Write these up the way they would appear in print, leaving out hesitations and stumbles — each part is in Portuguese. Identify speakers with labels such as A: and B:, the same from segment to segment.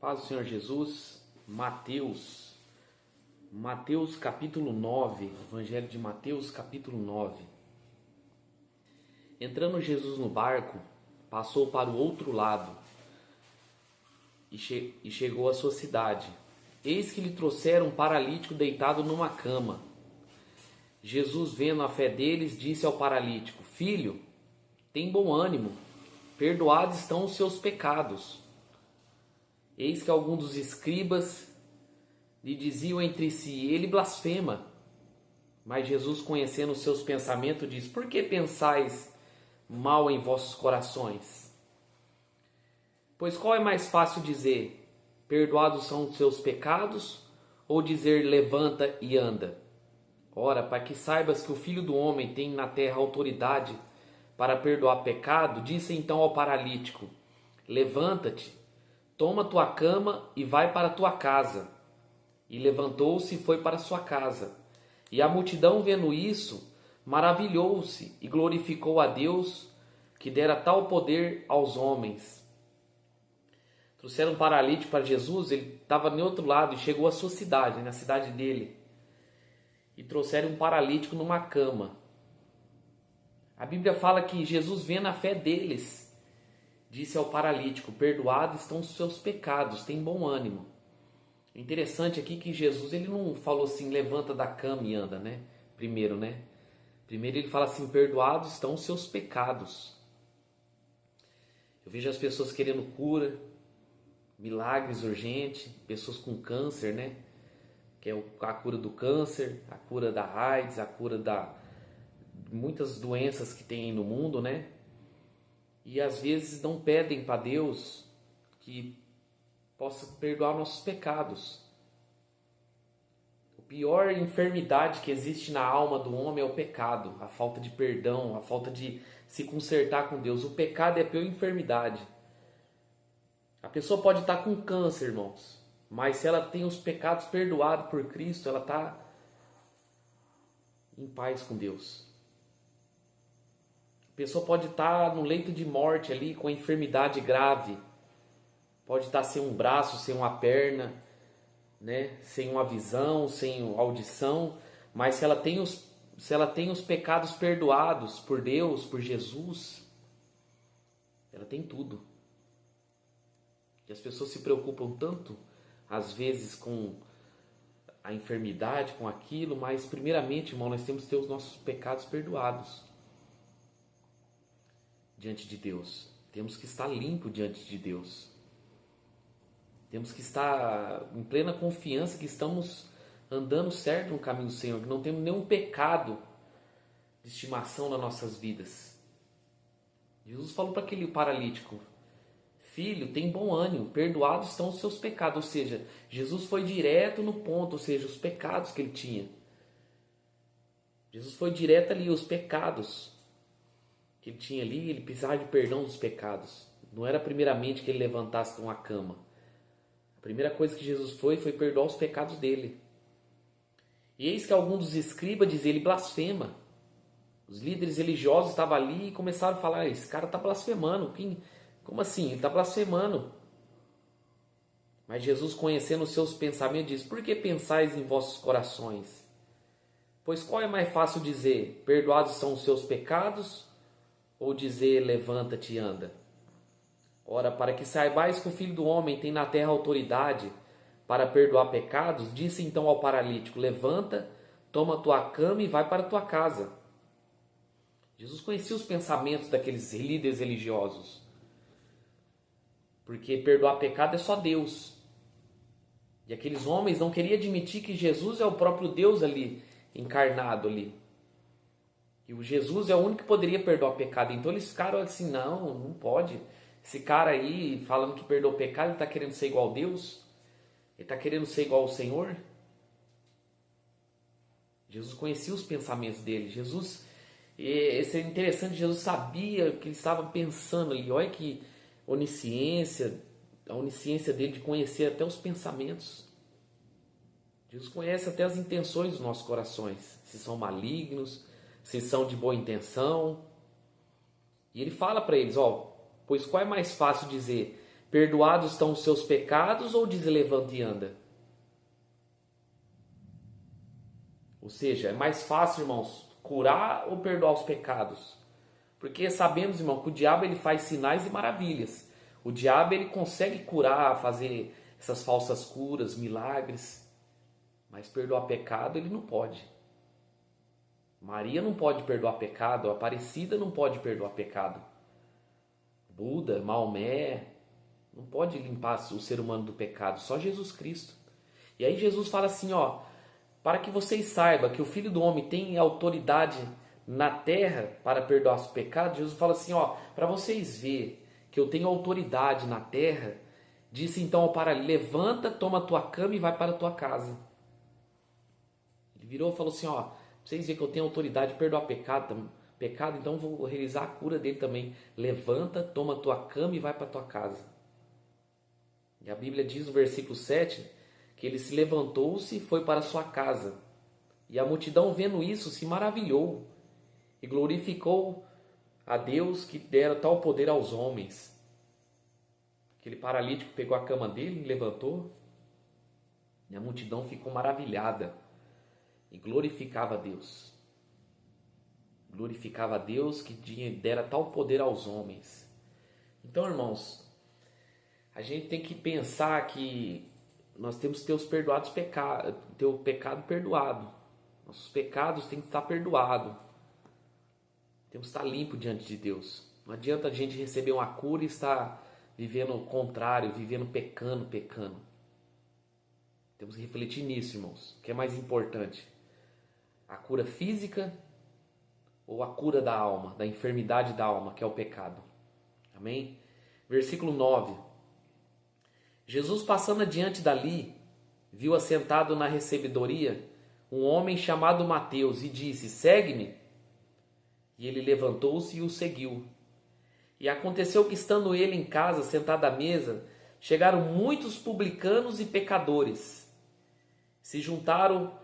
A: Paz do Senhor Jesus, Mateus capítulo 9, Evangelho de Mateus capítulo 9. Entrando Jesus no barco, passou para o outro lado e chegou à sua cidade. Eis que lhe trouxeram um paralítico deitado numa cama. Jesus, vendo a fé deles, disse ao paralítico: Filho, tem bom ânimo, perdoados estão os seus pecados. Eis que alguns dos escribas lhe diziam entre si: Ele blasfema. Mas Jesus, conhecendo os seus pensamentos, diz: Por que pensais mal em vossos corações? Pois qual é mais fácil dizer: Perdoados são os seus pecados, ou dizer: Levanta e anda? Ora, para que saibas que o Filho do Homem tem na terra autoridade para perdoar pecado, disse então ao paralítico: Levanta-te, toma tua cama e vai para tua casa. E levantou-se e foi para sua casa. E a multidão, vendo isso, maravilhou-se e glorificou a Deus, que dera tal poder aos homens. Trouxeram um paralítico para Jesus, ele estava no outro lado e chegou à sua cidade, na cidade dele. E trouxeram um paralítico numa cama. A Bíblia fala que Jesus, vendo a fé deles, disse ao paralítico: Perdoados estão os seus pecados, tem bom ânimo. Interessante aqui que Jesus, ele não falou assim: levanta da cama e anda, né? Primeiro ele fala assim: perdoados estão os seus pecados. Eu vejo as pessoas querendo cura, milagres urgentes, pessoas com câncer, né? Que é a cura do câncer, a cura da AIDS, a cura da muitas doenças que tem no mundo, né? E às vezes não pedem para Deus que possa perdoar nossos pecados. A pior enfermidade que existe na alma do homem é o pecado, a falta de perdão, a falta de se consertar com Deus. O pecado é a pior enfermidade. A pessoa pode estar com câncer, irmãos, mas se ela tem os pecados perdoados por Cristo, ela está em paz com Deus. A pessoa pode estar no leito de morte ali com a enfermidade grave. Pode estar sem um braço, sem uma perna, né? Sem uma visão, sem audição. Mas se ela tem os pecados perdoados por Deus, por Jesus, ela tem tudo. E as pessoas se preocupam tanto, às vezes, com a enfermidade, com aquilo. Mas primeiramente, irmão, nós temos que ter os nossos pecados perdoados diante de Deus. Temos que estar limpo diante de Deus. Temos que estar em plena confiança que estamos andando certo no caminho do Senhor, que não temos nenhum pecado de estimação nas nossas vidas. Jesus falou para aquele paralítico: Filho, tem bom ânimo, perdoados estão os seus pecados. Ou seja, Jesus foi direto no ponto, ou seja, os pecados que ele tinha. Jesus foi direto ali, os pecados que ele tinha ali, ele precisava de perdão dos pecados. Não era primeiramente que ele levantasse de uma cama. A primeira coisa que Jesus foi perdoar os pecados dele. E eis que algum dos escribas dizia: Ele blasfema. Os líderes religiosos estavam ali e começaram a falar: Esse cara está blasfemando. Como assim? Ele está blasfemando. Mas Jesus, conhecendo os seus pensamentos, diz: Por que pensais em vossos corações? Pois qual é mais fácil dizer: Perdoados são os seus pecados, ou dizer: Levanta-te e anda? Ora, para que saibais que o Filho do Homem tem na terra autoridade para perdoar pecados, disse então ao paralítico: Levanta, toma tua cama e vai para tua casa. Jesus conhecia os pensamentos daqueles líderes religiosos. Porque perdoar pecado é só Deus. E aqueles homens não queriam admitir que Jesus é o próprio Deus ali, encarnado ali. E o Jesus é o único que poderia perdoar pecado. Então eles ficaram assim: não pode. Esse cara aí, falando que perdoou pecado, ele está querendo ser igual a Deus? Ele está querendo ser igual ao Senhor? Jesus conhecia os pensamentos dele. Isso é interessante, Jesus sabia o que ele estava pensando ali. Olha que onisciência, a onisciência dele de conhecer até os pensamentos. Jesus conhece até as intenções dos nossos corações, se são malignos, se são de boa intenção. E ele fala para eles: Pois qual é mais fácil dizer: perdoados estão os seus pecados, ou diz levanta e anda? Ou seja, é mais fácil, irmãos, curar ou perdoar os pecados? Porque sabemos, irmão, que o diabo ele faz sinais e maravilhas. O diabo ele consegue curar, fazer essas falsas curas, milagres. Mas perdoar pecado ele não pode. Maria não pode perdoar pecado, a Aparecida não pode perdoar pecado. Buda, Maomé, não pode limpar o ser humano do pecado, só Jesus Cristo. E aí Jesus fala assim, ó, para que vocês saibam que o Filho do Homem tem autoridade na terra para perdoar os pecados, Jesus fala assim, ó, para vocês verem que eu tenho autoridade na terra, disse então ao paralítico, levanta, toma a tua cama e vai para a tua casa. Ele virou e falou assim, ó, vocês verem que eu tenho autoridade de perdoar pecado, então vou realizar a cura dele também. Levanta, toma a tua cama e vai para a tua casa. E a Bíblia diz no versículo 7 que ele se levantou-se e foi para a sua casa. E a multidão vendo isso se maravilhou e glorificou a Deus que dera tal poder aos homens. Aquele paralítico pegou a cama dele e levantou, e a multidão ficou maravilhada e glorificava a Deus. Glorificava a Deus que dera tal poder aos homens. Então, irmãos, a gente tem que pensar que nós temos que ter ter o pecado perdoado. Nossos pecados têm que estar perdoados. Temos que estar limpo diante de Deus. Não adianta a gente receber uma cura e estar vivendo o contrário, vivendo pecando. Temos que refletir nisso, irmãos. O que é mais importante? A cura física ou a cura da alma, da enfermidade da alma, que é o pecado? Amém? Versículo 9. Jesus, passando adiante dali, viu assentado na recebedoria um homem chamado Mateus e disse, segue-me. E ele levantou-se e o seguiu. E aconteceu que, estando ele em casa, sentado à mesa, chegaram muitos publicanos e pecadores. Sentaram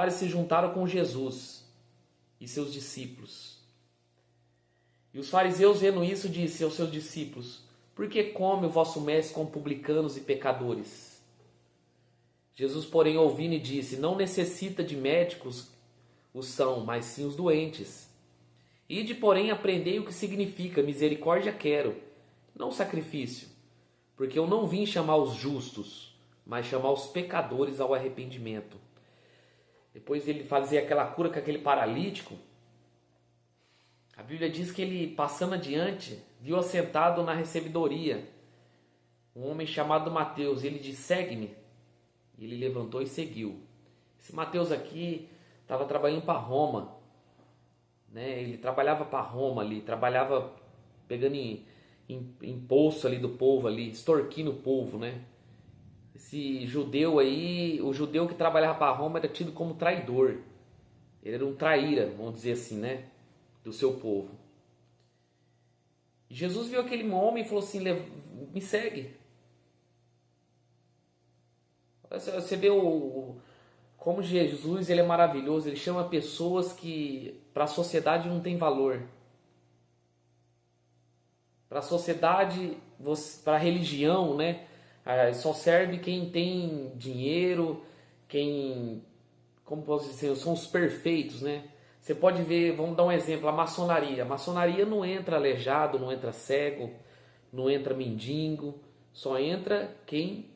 A: e se juntaram com Jesus e seus discípulos. E os fariseus, vendo isso, disse aos seus discípulos, por que come o vosso mestre com publicanos e pecadores? Jesus, porém, ouvindo, e disse, não necessita de médicos os são, mas sim os doentes. Ide, porém, aprendei o que significa misericórdia quero, não sacrifício, porque eu não vim chamar os justos, mas chamar os pecadores ao arrependimento. Depois ele fazia aquela cura com aquele paralítico, a Bíblia diz que ele, passando adiante, viu assentado na recebedoria um homem chamado Mateus. Ele disse, segue-me. E ele levantou e seguiu. Esse Mateus aqui estava trabalhando para Roma. Né? Ele trabalhava para Roma ali, trabalhava pegando imposto ali do povo ali, extorquindo o povo, né? Esse judeu aí, o judeu que trabalhava para Roma era tido como traidor. Ele era um traíra, vamos dizer assim, né? Do seu povo. E Jesus viu aquele homem e falou assim, me segue. Você vê como Jesus ele é maravilhoso, ele chama pessoas que para a sociedade não tem valor. Para a sociedade, para a religião, né? Só serve quem tem dinheiro, como posso dizer, são os perfeitos, né? Você pode ver, vamos dar um exemplo, a maçonaria. A maçonaria não entra aleijado, não entra cego, não entra mendigo, só entra quem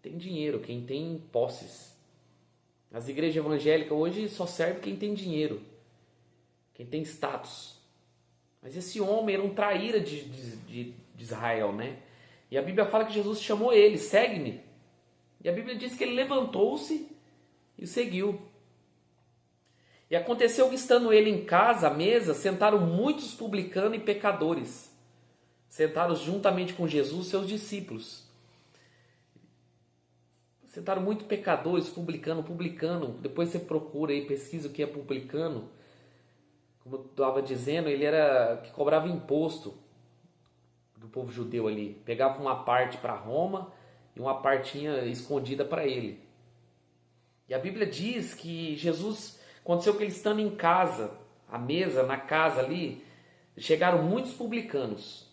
A: tem dinheiro, quem tem posses. As igrejas evangélicas hoje só serve quem tem dinheiro, quem tem status. Mas esse homem era um traíra de Israel, né? E a Bíblia fala que Jesus chamou ele, segue-me. E a Bíblia diz que ele levantou-se e seguiu. E aconteceu que, estando ele em casa, à mesa, sentaram muitos publicanos e pecadores. Sentaram juntamente com Jesus seus discípulos. Sentaram muitos pecadores, publicano. Depois você procura aí, pesquisa o que é publicano. Como eu estava dizendo, ele era que cobrava imposto do povo judeu ali. Pegava uma parte para Roma e uma partinha escondida para ele. E a Bíblia diz que Jesus, aconteceu que ele estando em casa, à mesa, na casa ali, chegaram muitos publicanos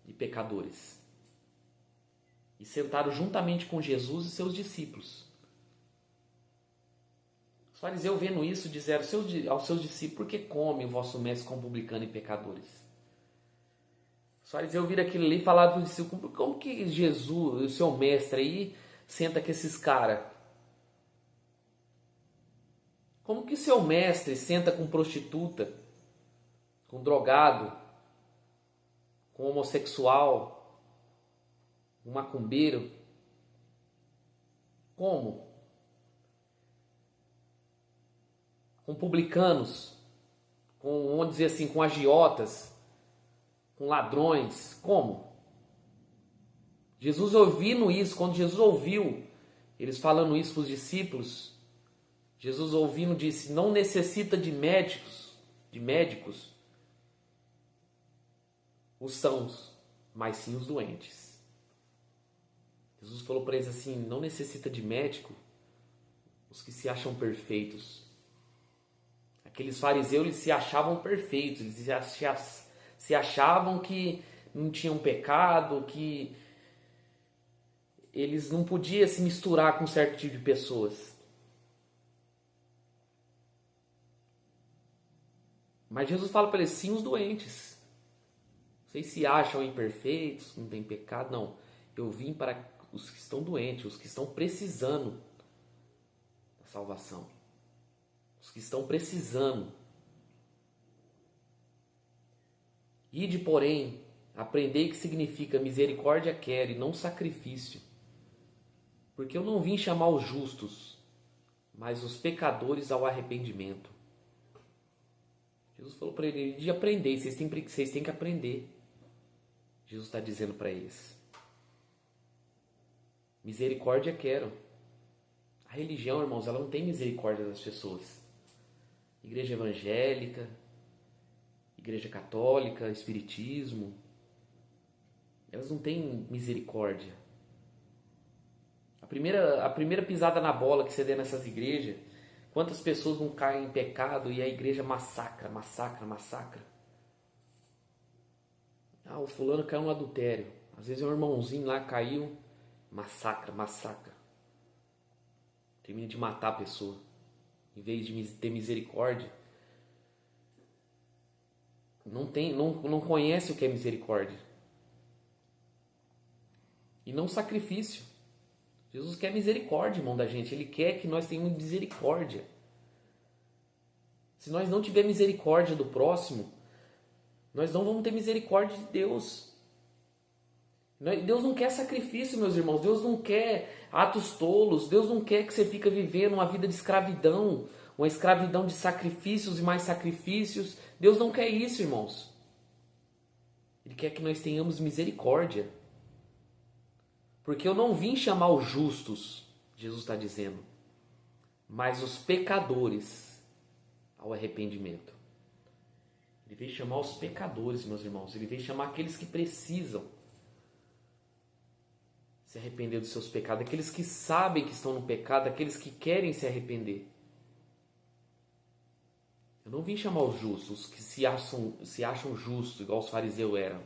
A: e pecadores. e sentaram juntamente com Jesus e seus discípulos. Os fariseus, vendo isso, disseram aos seus discípulos: por que come o vosso mestre com publicanos e pecadores? Os fariseus viram aquilo ali e falaram para os discípulos: como que Jesus, o seu mestre aí, senta com esses caras? Como que seu mestre senta com prostituta, com drogado, com homossexual, com macumbeiro? Como? Com publicanos, com, vamos dizer assim, com agiotas, com ladrões? Como? Jesus ouvindo isso, quando Jesus ouviu eles falando isso para os discípulos, Jesus ouvindo disse: não necessita de médicos os sãos, mas sim os doentes. Jesus falou para eles assim: não necessita de médico os que se acham perfeitos. Aqueles fariseus, eles se achavam perfeitos, eles se achavam que não tinham pecado, que eles não podiam se misturar com certo tipo de pessoas. Mas Jesus fala para eles: sim, os doentes. Vocês se acham imperfeitos, não tem pecado? Não. Eu vim para os que estão doentes, os que estão precisando da salvação. Os que estão precisando. Ide, porém, aprendei que significa misericórdia quero e não sacrifício. Porque eu não vim chamar os justos, mas os pecadores ao arrependimento. Jesus falou para ele: de aprender, vocês têm que aprender. Jesus está dizendo para eles: misericórdia quero. A religião, irmãos, ela não tem misericórdia das pessoas. Igreja evangélica, igreja católica, espiritismo, elas não têm misericórdia. A primeira pisada na bola que você der nessas igrejas, quantas pessoas não caem em pecado e a igreja massacra. Ah, o fulano caiu no adultério. Às vezes um irmãozinho lá caiu, massacra. Termina de matar a pessoa. Em vez de ter misericórdia, não conhece o que é misericórdia. E não sacrifício. Jesus quer misericórdia, irmão, da gente. Ele quer que nós tenhamos misericórdia. Se nós não tivermos misericórdia do próximo, nós não vamos ter misericórdia de Deus. Deus não quer sacrifício, meus irmãos. Deus não quer atos tolos. Deus não quer que você fique vivendo uma vida de escravidão. Uma escravidão de sacrifícios e mais sacrifícios. Deus não quer isso, irmãos. Ele quer que nós tenhamos misericórdia. Porque eu não vim chamar os justos, Jesus está dizendo, mas os pecadores ao arrependimento. Ele veio chamar os pecadores, meus irmãos. Ele veio chamar aqueles que precisam se arrepender dos seus pecados, aqueles que sabem que estão no pecado, aqueles que querem se arrepender. Eu não vim chamar os justos, os que se acham justos, igual os fariseus eram,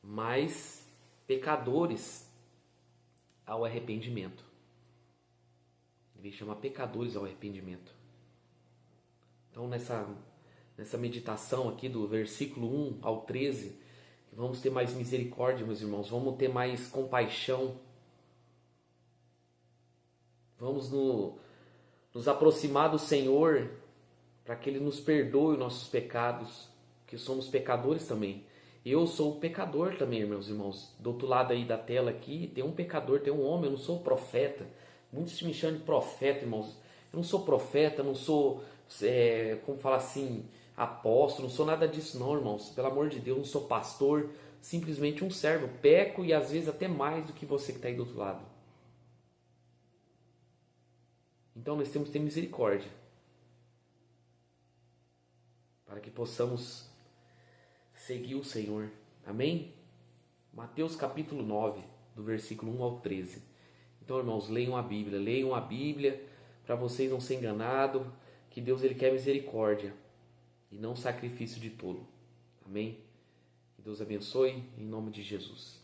A: mas pecadores ao arrependimento. Ele veio chamar pecadores ao arrependimento. Então, nessa meditação aqui do versículo 1 ao 13, vamos ter mais misericórdia, meus irmãos. Vamos ter mais compaixão. Vamos nos aproximar do Senhor para que Ele nos perdoe os nossos pecados, que somos pecadores também. Eu sou pecador também, meus irmãos. Do outro lado aí da tela aqui, tem um pecador, tem um homem. Eu não sou profeta. Muitos me chamam de profeta, irmãos. Eu não sou profeta, não sou, como falar assim, apóstolo. Não sou nada disso não, irmãos. Pelo amor de Deus, não sou pastor. Simplesmente um servo. Peco e às vezes até mais do que você que está aí do outro lado. Então nós temos que ter misericórdia. Para que possamos seguir o Senhor. Amém? Mateus capítulo 9, do versículo 1 ao 13. Então, irmãos, leiam a Bíblia, para vocês não serem enganados, que Deus ele quer misericórdia e não sacrifício de tolo. Amém? Que Deus abençoe, em nome de Jesus.